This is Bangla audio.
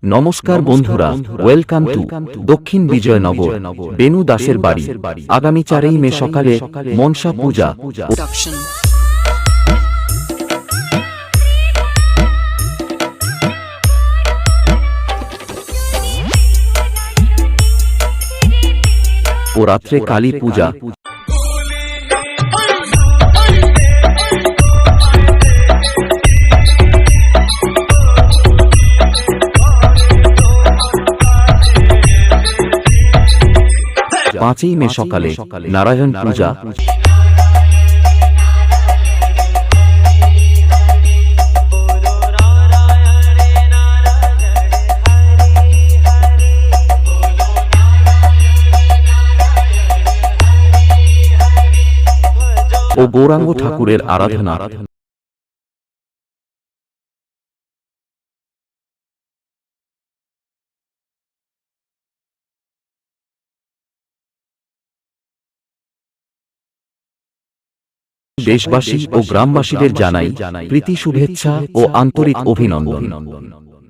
নমস্কার বন্ধুরা, ওয়েলকাম টু দক্ষিণ বিজয়নগর বেনু দাসের বাড়ি। আগামী 4 মে সকালে মনসা পূজা ও রাত্রে কালী পূজা। পাঁচই মে সকালে নারায়ণ পূজা। 6 গৌরাঙ্গ ঠাকুরের আরাধনা। দেশবাসী ও গ্রামবাসীদের জানাই প্রীতি শুভেচ্ছা ও আন্তরিক অভিনন্দন।